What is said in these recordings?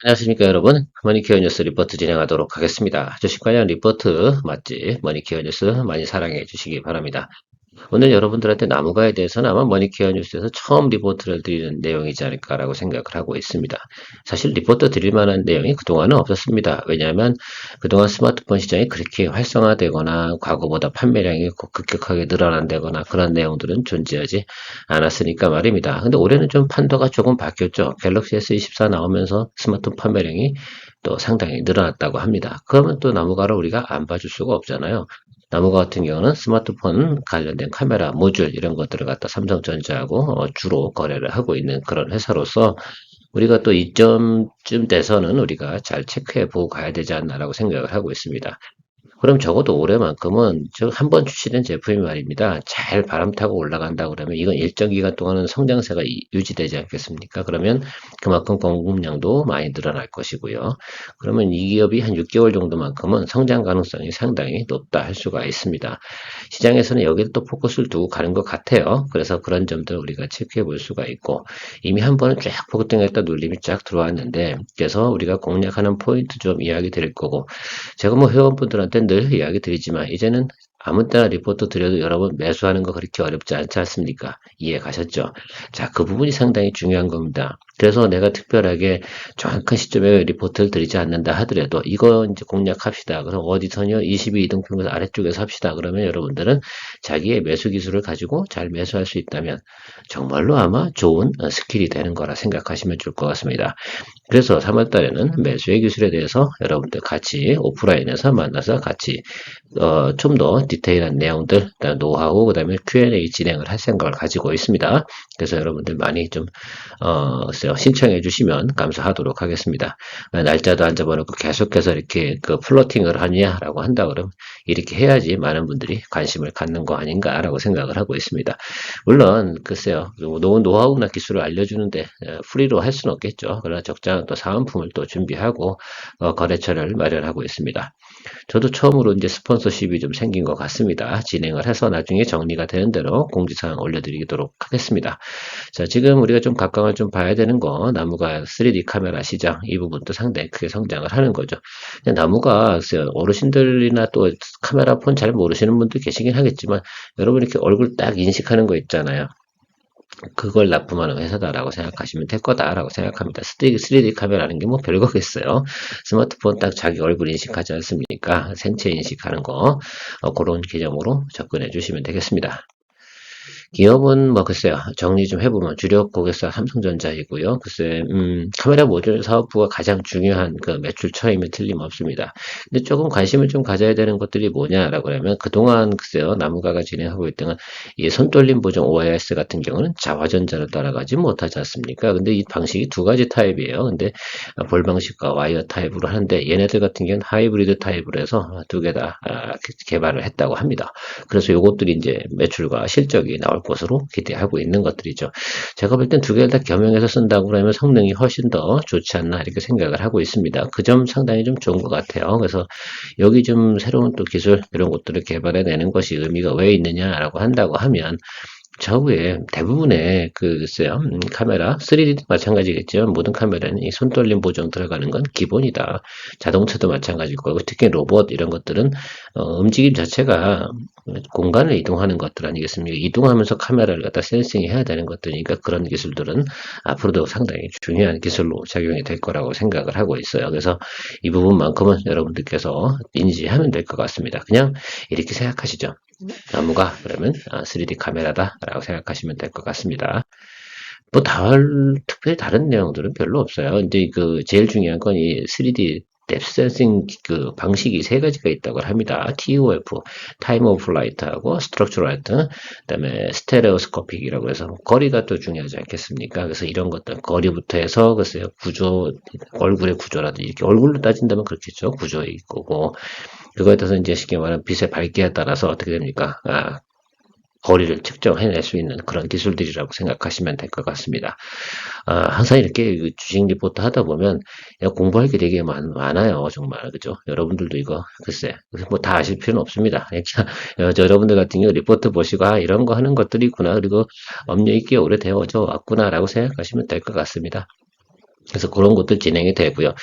안녕하십니까 여러분, 머니케어 뉴스 리포트 진행하도록 하겠습니다. 주식관련 리포트 맛집 머니케어 뉴스 많이 사랑해 주시기 바랍니다. 오늘 여러분들한테 나무가에 대해서는 아마 머니케어 뉴스에서 처음 리포트를 드리는 내용이지 않을까라고 생각을 하고 있습니다. 사실 리포트 드릴 만한 내용이 그동안은 없었습니다. 왜냐하면 그동안 스마트폰 시장이 그렇게 활성화되거나 과거보다 판매량이 급격하게 늘어난다거나 그런 내용들은 존재하지 않았으니까 말입니다. 근데 올해는 좀 판도가 조금 바뀌었죠. 갤럭시 S24 나오면서 스마트폰 판매량이 또 상당히 늘어났다고 합니다. 그러면 또 나무가를 우리가 안 봐줄 수가 없잖아요. 나무가 같은 경우는 스마트폰 관련된 카메라 모듈 이런 것들을 갖다 삼성전자하고 주로 거래를 하고 있는 그런 회사로서 우리가 또 이점쯤 돼서는 우리가 잘 체크해 보고 가야 되지 않나라고 생각을 하고 있습니다. 그럼 적어도 올해만큼은 한 번 출시된 제품이 말입니다. 잘 바람 타고 올라간다 그러면 이건 일정 기간 동안은 성장세가 유지되지 않겠습니까? 그러면 그만큼 공급량도 많이 늘어날 것이고요. 그러면 이 기업이 한 6개월 정도만큼은 성장 가능성이 상당히 높다 할 수가 있습니다. 시장에서는 여기를 또 포커스를 두고 가는 것 같아요. 그래서 그런 점들을 우리가 체크해 볼 수가 있고 이미 한 번은 쫙 폭등했다 눌림이 쫙 들어왔는데 그래서 우리가 공략하는 포인트 좀 이야기 드릴 거고 제가 뭐 회원분들한테 늘 이야기 드리지만 이제는 아무 때나 리포트 드려도 여러분 매수하는 거 그렇게 어렵지 않지 않습니까? 이해 가셨죠? 자, 그 부분이 상당히 중요한 겁니다. 그래서 내가 특별하게 정확한 시점에 리포트를 드리지 않는다 하더라도 이거 이제 공략합시다. 그럼 어디서요? 22 이동평균 아래쪽에서 합시다. 그러면 여러분들은 자기의 매수 기술을 가지고 잘 매수할 수 있다면 정말로 아마 좋은 스킬이 되는 거라 생각하시면 좋을 것 같습니다. 그래서 3월 달에는 매수의 기술에 대해서 여러분들 같이 오프라인에서 만나서 같이 좀 더 디테일한 내용들, 노하우, 그다음에 Q&A 진행을 할 생각을 가지고 있습니다. 그래서 여러분들 많이 좀 신청해 주시면 감사하도록 하겠습니다. 날짜도 안 잡아놓고 계속해서 이렇게 그 플로팅을 하냐라고 한다 그러면 이렇게 해야지 많은 분들이 관심을 갖는 거 아닌가라고 생각을 하고 있습니다. 물론 글쎄요, 노하우나 기술을 알려주는데 프리로 할 수는 없겠죠. 그러나 적절한 또 사은품을 또 준비하고 거래처를 마련하고 있습니다. 저도 처음으로 이제 스폰서십이 좀 생긴 것 같습니다. 진행을 해서 나중에 정리가 되는 대로 공지사항 올려드리도록 하겠습니다. 자, 지금 우리가 좀 각광을 좀 봐야 되는 거, 나무가 3D 카메라 시장 이 부분도 상당히 크게 성장을 하는 거죠. 나무가 어르신들이나 또 카메라 폰 잘 모르시는 분들 계시긴 하겠지만 여러분 이렇게 얼굴 딱 인식하는 거 있잖아요. 그걸 납품하는 회사다라고 생각하시면 될 거다라고 생각합니다. 3D 카메라라는 게 뭐 별거겠어요. 스마트폰 딱 자기 얼굴 인식하지 않습니까? 생체 인식하는 거 그런 개념으로 접근해 주시면 되겠습니다. 기업은 뭐 글쎄요 정리 좀 해보면 주력 고객사 삼성전자이고요. 글쎄 카메라 모듈 사업부가 가장 중요한 그 매출 처임이 틀림없습니다. 근데 조금 관심을 좀 가져야 되는 것들이 뭐냐라고 하면 그동안 글쎄요 나무가가 진행하고 있던 이 손떨림 보정 OIS 같은 경우는 자화전자를 따라가지 못하지 않습니까? 근데 이 방식이 두 가지 타입이에요. 근데 볼 방식과 와이어 타입으로 하는데 얘네들 같은 경우는 하이브리드 타입으로 해서 두 개 다 개발을 했다고 합니다. 그래서 요것들이 이제 매출과 실적이 나올 것으로 기대하고 있는 것들이죠. 제가 볼 땐 두 개를 다 겸용해서 쓴다고 그러면 성능이 훨씬 더 좋지 않나 이렇게 생각을 하고 있습니다. 그 점 상당히 좀 좋은 것 같아요. 그래서 여기 좀 새로운 또 기술 이런 것들을 개발해내는 것이 의미가 왜 있느냐라고 한다고 하면 좌우에 대부분의 글쎄요 카메라 3D도 마찬가지겠지만 모든 카메라는 이 손떨림 보정 들어가는 건 기본이다. 자동차도 마찬가지일 거고 특히 로봇 이런 것들은 움직임 자체가 공간을 이동하는 것들 아니겠습니까? 이동하면서 카메라를 갖다 센싱해야 되는 것들이니까 그런 기술들은 앞으로도 상당히 중요한 기술로 작용이 될 거라고 생각을 하고 있어요. 그래서 이 부분만큼은 여러분들께서 인지하면 될 것 같습니다. 그냥 이렇게 생각하시죠. 나무가 그러면 3D 카메라다라고 생각하시면 될 것 같습니다. 뭐 특별히 다른 내용들은 별로 없어요. 이제 그 제일 중요한 건 이 3D 뎁스 센싱 그 방식이 세 가지가 있다고 합니다. TOF, 타임 오브 플라이트하고 스트럭처럴 라이트, 그다음에 스테레오스코픽이라고 해서 거리가 또 중요하지 않겠습니까? 그래서 이런 것들 거리부터 해서 글쎄요 구조 얼굴의 구조라든지 이렇게 얼굴로 따진다면 그렇겠죠. 구조의 거고 그거에 따라서 이제 쉽게 말하면 빛의 밝기에 따라서 어떻게 됩니까? 거리를 측정해낼 수 있는 그런 기술들이라고 생각하시면 될 것 같습니다. 항상 이렇게 주식 리포트 하다 보면 공부할 게 되게 많아요. 정말. 그죠? 여러분들도 이거, 글쎄, 뭐 다 아실 필요는 없습니다. 여러분들 같은 경우 리포트 보시고, 이런 거 하는 것들이 있구나. 그리고 업력이 꽤 오래되어져 왔구나라고 생각하시면 될 것 같습니다. 그래서 그런 것들 진행이 되고요.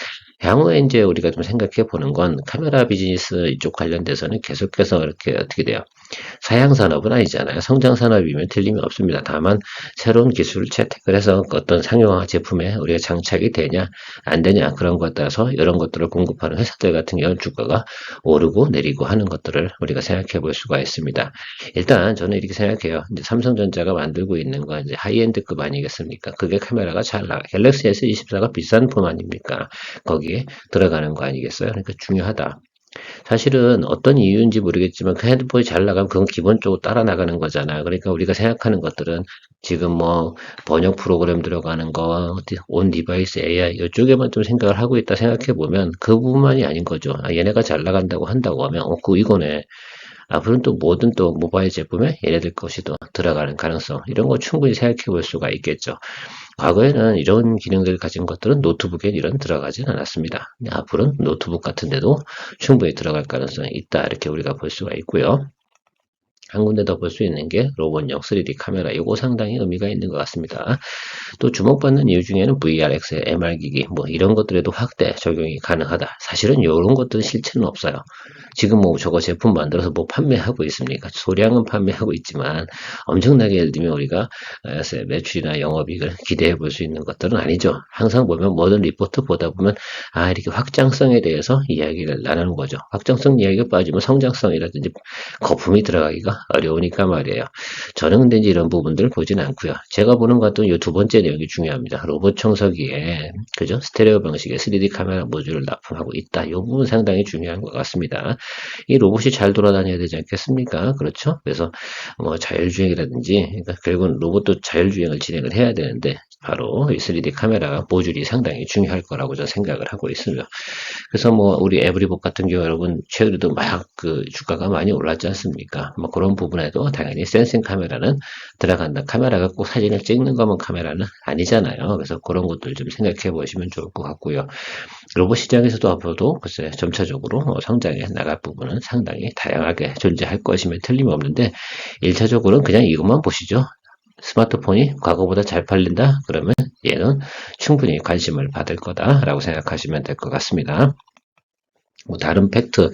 향후에 이제 우리가 좀 생각해 보는 건 카메라 비즈니스 이쪽 관련돼서는 계속해서 이렇게 어떻게 돼요? 사양 산업은 아니잖아요. 성장 산업이면 틀림이 없습니다. 다만 새로운 기술을 채택을 해서 어떤 상용화 제품에 우리가 장착이 되냐 안 되냐 그런 것에 따라서 이런 것들을 공급하는 회사들 같은 경우는 주가가 오르고 내리고 하는 것들을 우리가 생각해 볼 수가 있습니다. 일단 저는 이렇게 생각해요. 이제 삼성전자가 만들고 있는 건 이제 하이엔드급 아니겠습니까? 그게 카메라가 잘 나가. 갤럭시 S24가 비싼 폰 아닙니까? 거기에 들어가는 거 아니겠어요? 그러니까 중요하다. 사실은 어떤 이유인지 모르겠지만 그 핸드폰이 잘 나가면 그건 기본적으로 따라 나가는 거잖아요. 그러니까 우리가 생각하는 것들은 지금 뭐 번역 프로그램 들어가는 거, 온 디바이스 AI 이쪽에만 좀 생각을 하고 있다 생각해 보면 그 부분만이 아닌 거죠. 아, 얘네가 잘 나간다고 한다고 하면 이거네. 앞으로는 또 모든 또 모바일 제품에 얘네들 것이 더 들어가는 가능성 이런 거 충분히 생각해 볼 수가 있겠죠. 과거에는 이런 기능들을 가진 것들은 노트북에 이런 들어가진 않았습니다. 앞으로는 노트북 같은 데도 충분히 들어갈 가능성이 있다. 이렇게 우리가 볼 수가 있고요. 한 군데 더 볼 수 있는 게 로봇용 3D 카메라. 이거 상당히 의미가 있는 것 같습니다. 또 주목받는 이유 중에는 VR, XR, MR 기기 뭐 이런 것들에도 확대 적용이 가능하다. 사실은 이런 것들은 실체는 없어요. 지금 뭐 저거 제품 만들어서 뭐 판매하고 있습니까? 소량은 판매하고 있지만 엄청나게 예를 들면 우리가 매출이나 영업이익을 기대해 볼 수 있는 것들은 아니죠. 항상 보면 모든 리포트 보다 보면 이렇게 확장성에 대해서 이야기를 나누는 거죠. 확장성 이야기가 빠지면 성장성이라든지 거품이 들어가기가 어려우니까 말이에요. 저는 근데 이제 이런 부분들을 보진 않고요. 제가 보는 것도 이 두 번째 내용이 중요합니다. 로봇 청소기에 그죠? 스테레오 방식의 3D 카메라 모듈을 납품하고 있다. 이 부분 상당히 중요한 것 같습니다. 이 로봇이 잘 돌아다녀야 되지 않겠습니까? 그렇죠? 그래서 뭐 자율주행이라든지 그러니까 결국은 로봇도 자율주행을 진행을 해야 되는데 바로 이 3D 카메라 모듈이 상당히 중요할 거라고 저는 생각을 하고 있습니다. 그래서 뭐 우리 에브리봇 같은 경우 여러분 최근에도 막 그 주가가 많이 올랐지 않습니까? 뭐 그런 부분에도 당연히 센싱 카메라는 들어간다. 카메라가 꼭 사진을 찍는 거면 카메라는 아니잖아요. 그래서 그런 것들 좀 생각해 보시면 좋을 것 같고요. 로봇 시장에서도 앞으로도 글쎄 점차적으로 성장해 나갈 부분은 상당히 다양하게 존재할 것이면 틀림없는데 1차적으로는 그냥 이것만 보시죠. 스마트폰이 과거보다 잘 팔린다? 그러면 얘는 충분히 관심을 받을 거다라고 생각하시면 될 것 같습니다. 뭐 다른 팩트,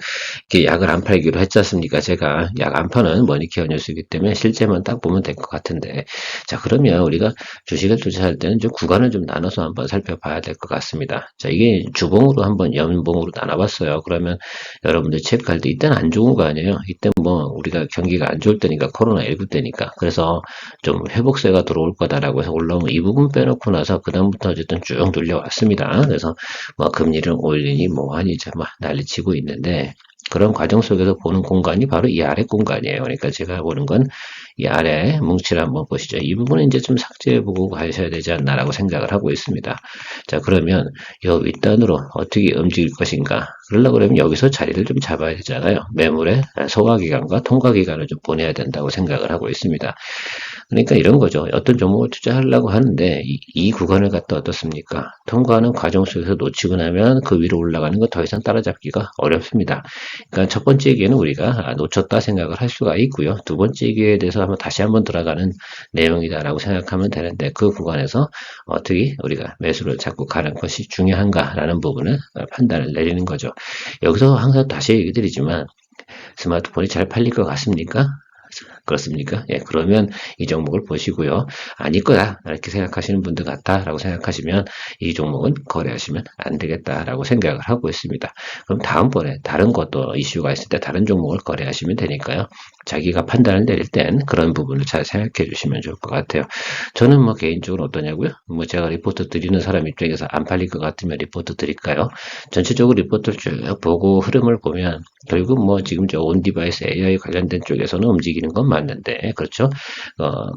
이렇게 약을 안 팔기로 했지 않습니까? 제가 약 안 파는 머니케어 뉴스이기 때문에 실제만 딱 보면 될 것 같은데. 자, 그러면 우리가 주식을 투자할 때는 좀 구간을 좀 나눠서 한번 살펴봐야 될 것 같습니다. 자, 이게 주봉으로 한번 연봉으로 나눠봤어요. 그러면 여러분들 체크할 때 이때는 안 좋은 거 아니에요? 이때 뭐 우리가 경기가 안 좋을 때니까 코로나19 때니까. 그래서 좀 회복세가 들어올 거다라고 해서 올라오면 이 부분 빼놓고 나서 그다음부터 어쨌든 쭉 눌려왔습니다. 그래서 뭐 금리를 올리니 뭐하니 이제 막 난리치고 있는데 그런 과정 속에서 보는 공간이 바로 이 아래 공간이에요. 그러니까 제가 보는 건 이 아래 뭉치를 한번 보시죠. 이 부분은 이제 좀 삭제해보고 가셔야 되지 않나라고 생각을 하고 있습니다. 자, 그러면 이 윗단으로 어떻게 움직일 것인가? 그러려고 그러면 여기서 자리를 좀 잡아야 되잖아요. 매물의 소화기간과 통과기간을 좀 보내야 된다고 생각을 하고 있습니다. 그러니까 이런 거죠. 어떤 종목을 투자하려고 하는데 이 구간을 갖다 어떻습니까? 통과하는 과정 속에서 놓치고 나면 그 위로 올라가는 거 더 이상 따라잡기가 어렵습니다. 그러니까 첫 번째 기회는 우리가 놓쳤다 생각을 할 수가 있고요. 두 번째 기회에 대해서 다시 한번 들어가는 내용이다라고 생각하면 되는데 그 구간에서 어떻게 우리가 매수를 잡고 가는 것이 중요한가라는 부분을 판단을 내리는 거죠. 여기서 항상 다시 얘기 드리지만 스마트폰이 잘 팔릴 것 같습니까? 그렇습니까? 예, 그러면 이 종목을 보시고요. 아닐 거야. 이렇게 생각하시는 분들 같다라고 생각하시면 이 종목은 거래하시면 안 되겠다라고 생각을 하고 있습니다. 그럼 다음번에 다른 것도 이슈가 있을 때 다른 종목을 거래하시면 되니까요. 자기가 판단을 내릴 땐 그런 부분을 잘 생각해 주시면 좋을 것 같아요. 저는 뭐 개인적으로 어떠냐고요? 뭐 제가 리포트 드리는 사람 입장에서 안 팔릴 것 같으면 리포트 드릴까요? 전체적으로 리포트를 쭉 보고 흐름을 보면 결국 뭐 지금 저 온디바이스 AI 관련된 쪽에서는 움직이는 건 맞는데 그렇죠?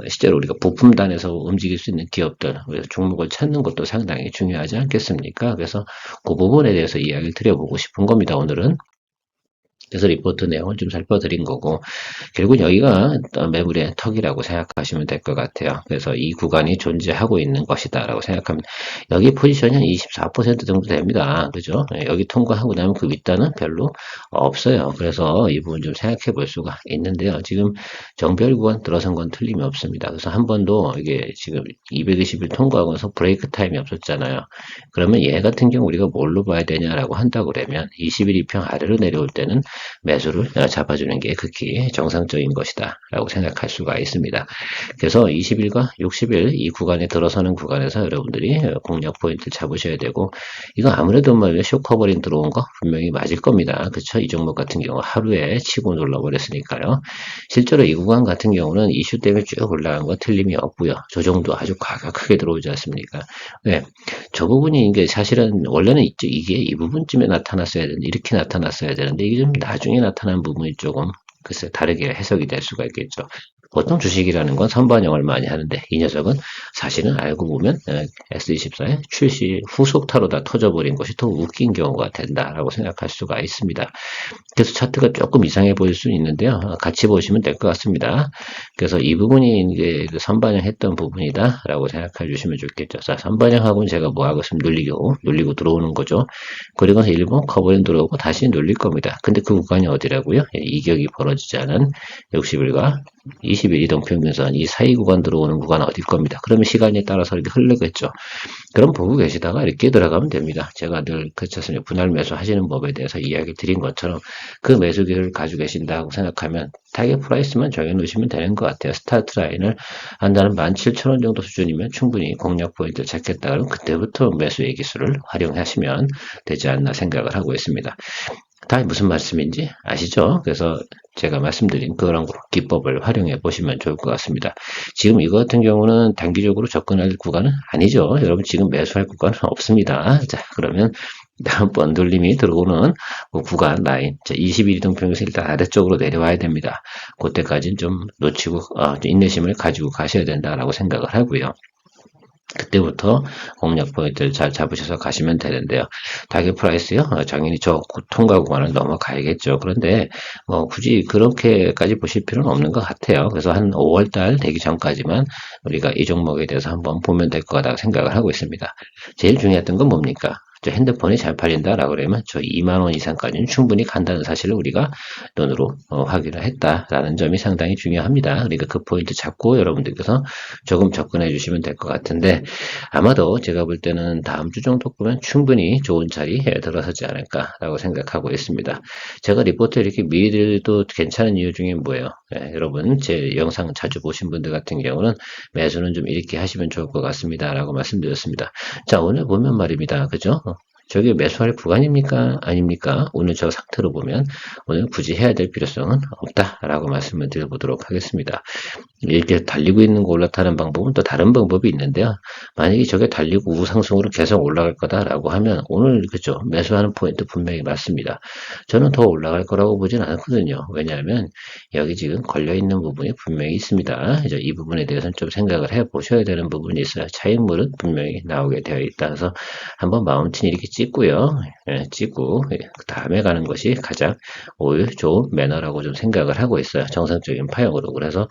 실제로 우리가 부품단에서 움직일 수 있는 기업들 종목을 찾는 것도 상당히 중요하지 않겠습니까? 그래서 그 부분에 대해서 이야기를 드려보고 싶은 겁니다. 오늘은. 그래서 리포트 내용을 좀 살펴드린 거고, 결국 여기가 매물의 턱이라고 생각하시면 될 것 같아요. 그래서 이 구간이 존재하고 있는 것이다라고 생각합니다. 여기 포지션이 한 24% 정도 됩니다. 그죠? 예, 여기 통과하고 나면 그 윗단은 별로 없어요. 그래서 이 부분 좀 생각해 볼 수가 있는데요. 지금 정별 구간 들어선 건 틀림이 없습니다. 그래서 한 번도 이게 지금 220일 통과하고 나서 브레이크 타임이 없었잖아요. 그러면 얘 같은 경우 우리가 뭘로 봐야 되냐라고 한다고 그러면 21 이평 아래로 내려올 때는 매수를 잡아주는 게 극히 정상적인 것이다 라고 생각할 수가 있습니다. 그래서 20일과 60일 이 구간에 들어서는 구간에서 여러분들이 공략 포인트를 잡으셔야 되고, 이거 아무래도 말이야 쇼커버링 들어온 거 분명히 맞을 겁니다. 그쵸? 이 종목 같은 경우 하루에 치고 눌러버렸으니까요. 실제로 이 구간 같은 경우는 이슈 때문에 쭉 올라간 거 틀림이 없고요. 조정도 아주 크게 들어오지 않습니까? 네. 저 부분이 이게 사실은 원래는 이게 이 부분쯤에 나타났어야 되는데, 이렇게 나타났어야 되는데, 이게 좀 나중에 나타난 부분이 조금 글쎄 다르게 해석이 될 수가 있겠죠. 보통 주식이라는 건 선반영을 많이 하는데, 이 녀석은 사실은 알고 보면 S24의 출시 후속타로 다 터져버린 것이 더 웃긴 경우가 된다라고 생각할 수가 있습니다. 그래서 차트가 조금 이상해 보일 수 있는데요. 같이 보시면 될 것 같습니다. 그래서 이 부분이 이제 그 선반영했던 부분이다라고 생각해 주시면 좋겠죠. 자, 선반영하고는 제가 뭐 하고 있으면 눌리고 들어오는 거죠. 그리고 나서 일본 커버링 들어오고 다시 눌릴 겁니다. 근데 그 구간이 어디라고요? 이격이 벌어지지 않은 60일과 20일 이동평균선 이 사이 구간 들어오는 구간 어딜 겁니다. 그러면 시간에 따라서 이렇게 흐르겠죠. 그럼 보고 계시다가 이렇게 들어가면 됩니다. 제가 늘 그렇잖아요. 분할 매수 하시는 법에 대해서 이야기 드린 것처럼 그 매수기를 가지고 계신다고 생각하면 타겟 프라이스만 정해놓으시면 되는 것 같아요. 스타트 라인을 한다는 17,000원 정도 수준이면 충분히 공략 포인트를 찾겠다 그러면 그때부터 매수의 기술을 활용하시면 되지 않나 생각을 하고 있습니다. 다 무슨 말씀인지 아시죠? 그래서 제가 말씀드린 그런 기법을 활용해 보시면 좋을 것 같습니다. 지금 이거 같은 경우는 단기적으로 접근할 구간은 아니죠. 여러분 지금 매수할 구간은 없습니다. 자, 그러면 다음번 눌림이 들어오는 그 구간 라인, 21 이동평균선 일단 아래쪽으로 내려와야 됩니다. 그때까지는 좀 놓치고 인내심을 가지고 가셔야 된다라고 생각을 하고요. 그때부터 공략 포인트를 잘 잡으셔서 가시면 되는데요. 타겟 프라이스요? 당연히 저 통과 구간을 넘어가야겠죠. 그런데 뭐 굳이 그렇게까지 보실 필요는 없는 것 같아요. 그래서 한 5월달 되기 전까지만 우리가 이 종목에 대해서 한번 보면 될 거다 생각을 하고 있습니다. 제일 중요했던 건 뭡니까? 저 핸드폰이 잘 팔린다라고 그러면 저 2만 원 이상까지는 충분히 간다는 사실을 우리가 눈으로 확인을 했다라는 점이 상당히 중요합니다. 그러니까 그 포인트 잡고 여러분들께서 조금 접근해 주시면 될 것 같은데, 아마도 제가 볼 때는 다음 주 정도 보면 충분히 좋은 자리에 들어서지 않을까라고 생각하고 있습니다. 제가 리포트 이렇게 미리 드려도 괜찮은 이유 중에 뭐예요? 여러분 제 영상 자주 보신 분들 같은 경우는 매수는 좀 이렇게 하시면 좋을 것 같습니다 라고 말씀드렸습니다. 자, 오늘 보면 말입니다. 그죠? 저게 매수할 구간입니까? 아닙니까? 오늘 저 상태로 보면 오늘 굳이 해야 될 필요성은 없다라고 말씀을 드려보도록 하겠습니다. 이렇게 달리고 있는 거 올라타는 방법은 또 다른 방법이 있는데요. 만약에 저게 달리고 우상승으로 계속 올라갈 거다라고 하면 오늘 그죠 매수하는 포인트 분명히 맞습니다. 저는 더 올라갈 거라고 보진 않거든요. 왜냐하면 여기 지금 걸려 있는 부분이 분명히 있습니다. 이제 이 부분에 대해서는 좀 생각을 해 보셔야 되는 부분이 있어요. 차익물은 분명히 나오게 되어 있다. 그래서 한번 마운틴 이렇게 찍고요. 찍고 그 다음에 가는 것이 가장 좋은 매너라고 좀 생각을 하고 있어요. 정상적인 파형으로. 그래서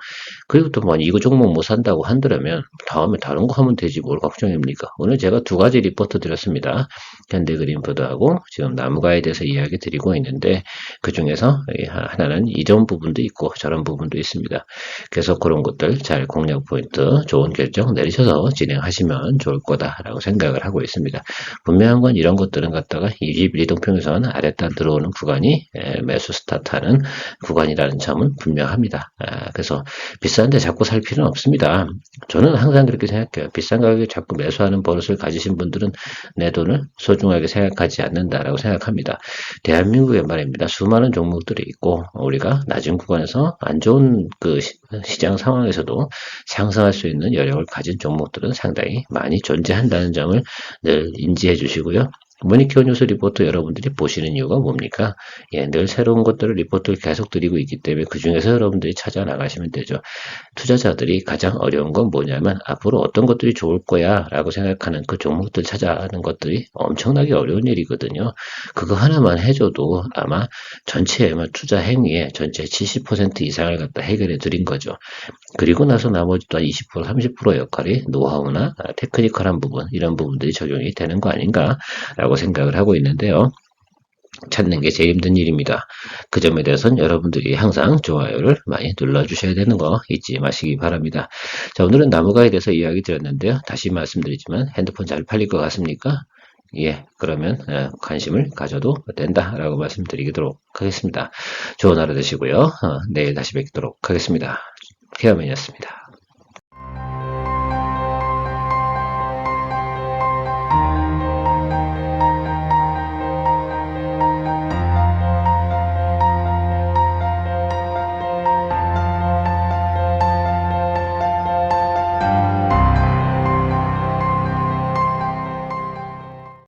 그리고 또 뭐 이거 종목 못 산다고 한다면 다음에 다른 거 하면 되지 뭘 걱정입니까? 오늘 제가 두 가지 리포트 드렸습니다. 현대그린푸드하고 지금 나무가에 대해서 이야기 드리고 있는데 그 중에서 하나는 이전 부분도 있고 저런 부분도 있습니다. 그래서 그런 것들 잘 공략 포인트 좋은 결정 내리셔서 진행하시면 좋을 거다라고 생각을 하고 있습니다. 분명한 건 이런 것들은 갖다가 21 이동평균선 아래단 들어오는 구간이 매수 스타트하는 구간이라는 점은 분명합니다. 그래서 비싼데 자꾸 살 필요는 없습니다. 저는 항상 그렇게 생각해요. 비싼 가격에 자꾸 매수하는 버릇을 가지신 분들은 내 돈을 소중하게 생각하지 않는다라고 생각합니다. 대한민국에 말입니다. 수많은 종목들이 있고 우리가 낮은 구간에서 안 좋은 그 시장 상황에서도 상승할 수 있는 여력을 가진 종목들은 상당히 많이 존재한다는 점을 늘 인지해 주시고요. 머니케어 뉴스 리포트 여러분들이 보시는 이유가 뭡니까? 예, 늘 새로운 것들을 리포트를 계속 드리고 있기 때문에 그 중에서 여러분들이 찾아 나가시면 되죠. 투자자들이 가장 어려운 건 뭐냐면 앞으로 어떤 것들이 좋을 거야 라고 생각하는 그 종목들 찾아가는 것들이 엄청나게 어려운 일이거든요. 그거 하나만 해줘도 아마 전체 투자 행위의 전체 70% 이상을 갖다 해결해 드린 거죠. 그리고 나서 나머지 또 20%, 30% 역할이 노하우나 테크니컬한 부분, 이런 부분들이 적용이 되는 거 아닌가라고 생각을 하고 있는데요. 찾는 게 제일 힘든 일입니다. 그 점에 대해서는 여러분들이 항상 좋아요를 많이 눌러주셔야 되는 거 잊지 마시기 바랍니다. 자, 오늘은 나무가에 대해서 이야기 드렸는데요. 다시 말씀드리지만 핸드폰 잘 팔릴 것 같습니까? 예, 그러면 관심을 가져도 된다라고 말씀드리도록 하겠습니다. 좋은 하루 되시고요. 내일 다시 뵙도록 하겠습니다. 케어맨이었습니다.